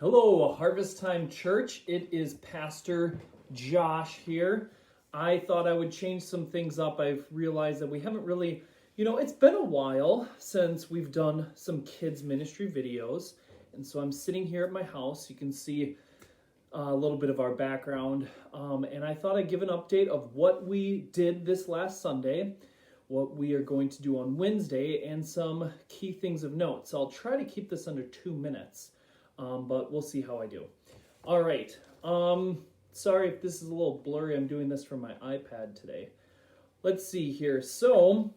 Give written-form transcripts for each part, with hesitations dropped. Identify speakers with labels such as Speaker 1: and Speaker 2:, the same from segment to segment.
Speaker 1: Hello, Harvest Time Church. It is Pastor Josh here. I thought I would change some things up. I've realized that we haven't really, it's been a while since we've done some kids ministry videos. And so I'm sitting here at my house. You can see a little bit of our background. And I thought I'd give an update of what we did this last Sunday, what we are going to do on Wednesday, and some key things of note. So I'll try to keep this under 2 minutes. But we'll see how I do. All right. Sorry if this is a little blurry. I'm doing this from my iPad today. Let's see here. So,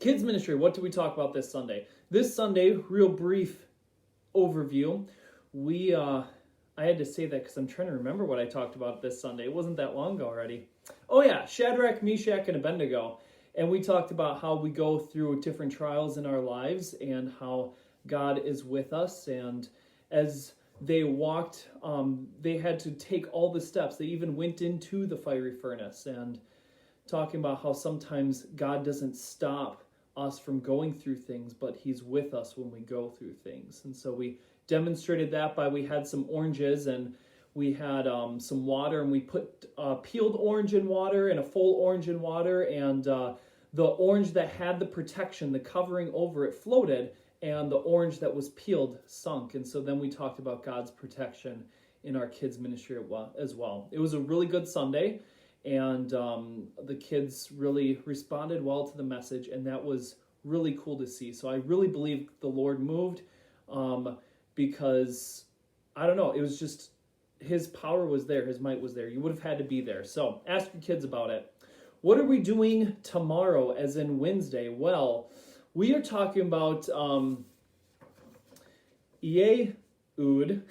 Speaker 1: kids ministry, what did we talk about this Sunday? This Sunday, real brief overview. I had to say that because I'm trying to remember what I talked about this Sunday. It wasn't that long ago already. Oh yeah, Shadrach, Meshach, and Abednego. And we talked about how we go through different trials in our lives and how God is with us, and as they walked, they had to take all the steps. They even went into the fiery furnace, and talking about how sometimes God doesn't stop us from going through things, but he's with us when we go through things. And so we demonstrated that by, we had some oranges and we had some water, and we put peeled orange in water and a full orange in water, and the orange that had the protection, the covering over it, floated, and the orange that was peeled sunk. And so then we talked about God's protection in our kids' ministry as well. It was a really good Sunday, and the kids really responded well to the message, and that was really cool to see. So I really believe the Lord moved because, I don't know, it was just, his power was there, his might was there. You would have had to be there. So ask your kids about it. What are we doing tomorrow, as in Wednesday? Well, we are talking about Ehud.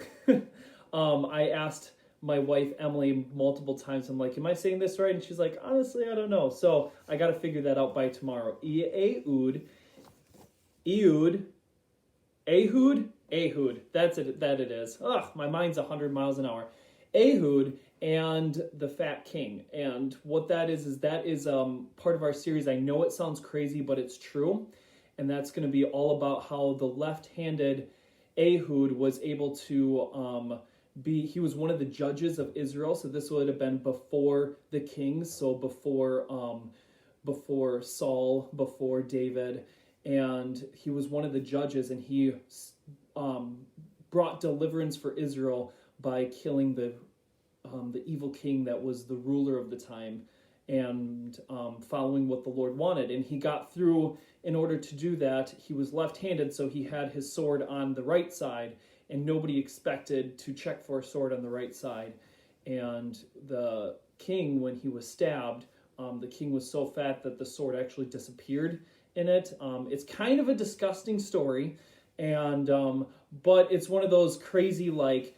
Speaker 1: I asked my wife, Emily, multiple times. I'm like, am I saying this right? And she's like, honestly, I don't know. So I got to figure that out by tomorrow. Ehud. That's it. That it is. Ugh, my mind's 100 miles an hour. Ehud and the Fat King. And what that is part of our series. I know it sounds crazy, but it's true. And that's going to be all about how the left-handed Ehud was able to he was one of the judges of Israel. So this would have been before the kings, so before Saul, before David. And he was one of the judges, and he brought deliverance for Israel by killing the evil king that was the ruler of the time, and following what the Lord wanted. And he got through. In order to do that, he was left-handed, so he had his sword on the right side, and nobody expected to check for a sword on the right side. And the king, when he was stabbed, the king was so fat that the sword actually disappeared in it. It's kind of a disgusting story, and but it's one of those crazy, like,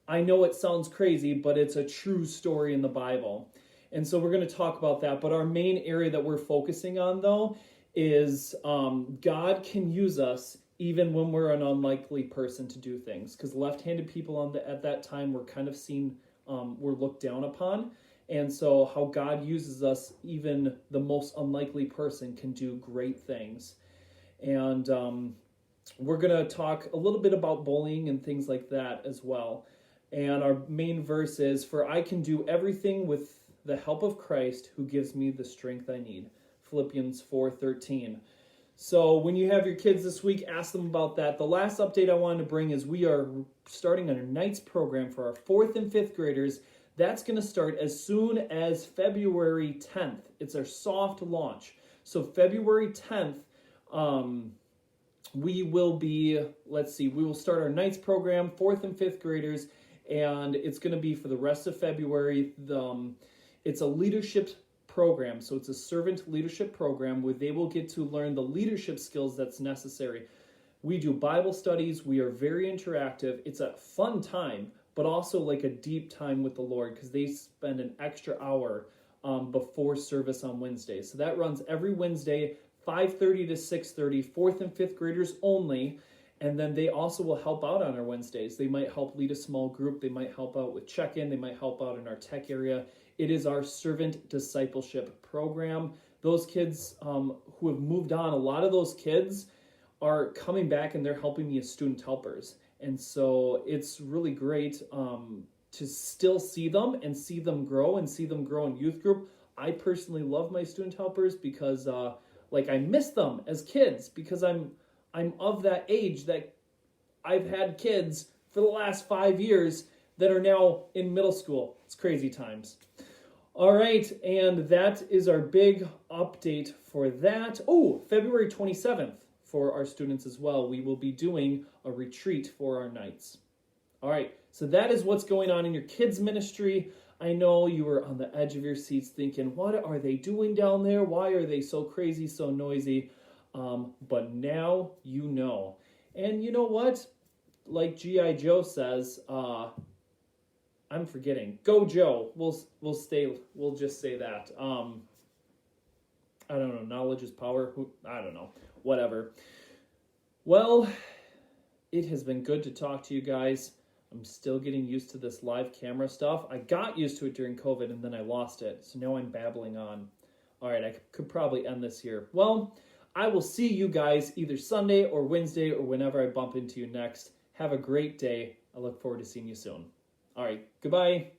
Speaker 1: I know it sounds crazy, but it's a true story in the Bible. And so we're going to talk about that. But our main area that we're focusing on, though, is God can use us even when we're an unlikely person to do things. Because left-handed people at that time were kind of seen, were looked down upon. And so how God uses us, even the most unlikely person can do great things. And we're going to talk a little bit about bullying and things like that as well. And our main verse is, "For I can do everything with the help of Christ who gives me the strength I need." Philippians 4:13. So when you have your kids this week, ask them about that. The last update I wanted to bring is we are starting a nights program for our 4th and 5th graders. That's going to start as soon as February 10th. It's our soft launch. So February 10th, we will start our nights program, 4th and 5th graders, and it's going to be for the rest of February. It's a leadership program, so it's a servant leadership program where they will get to learn the leadership skills that's necessary. We do Bible studies. We are very interactive. It's a fun time, but also like a deep time with the Lord, because they spend an extra hour before service on Wednesday. So that runs every Wednesday, 5:30 to 6:30, 4th and 5th graders only. And then they also will help out on our Wednesdays. They might help lead a small group. They might help out with check-in. They might help out in our tech area. It is our servant discipleship program. Those kids who have moved on, a lot of those kids are coming back and they're helping me as student helpers. And so it's really great to still see them and see them grow and see them grow in youth group. I personally love my student helpers because I miss them as kids because I'm of that age that I've had kids for the last 5 years that are now in middle school. It's crazy times. All right, and that is our big update for that. Oh, February 27th for our students as well. We will be doing a retreat for our nights. All right, so that is what's going on in your kids' ministry. I know you were on the edge of your seats thinking, what are they doing down there? Why are they so crazy, so noisy? But now you know. And you know what? Like G.I. Joe says, I'm forgetting. Go Joe. We'll just say that. I don't know. Knowledge is power. I don't know. Whatever. Well, it has been good to talk to you guys. I'm still getting used to this live camera stuff. I got used to it during COVID and then I lost it. So now I'm babbling on. All right, I could probably end this here. Well, I will see you guys either Sunday or Wednesday or whenever I bump into you next. Have a great day. I look forward to seeing you soon. All right, goodbye.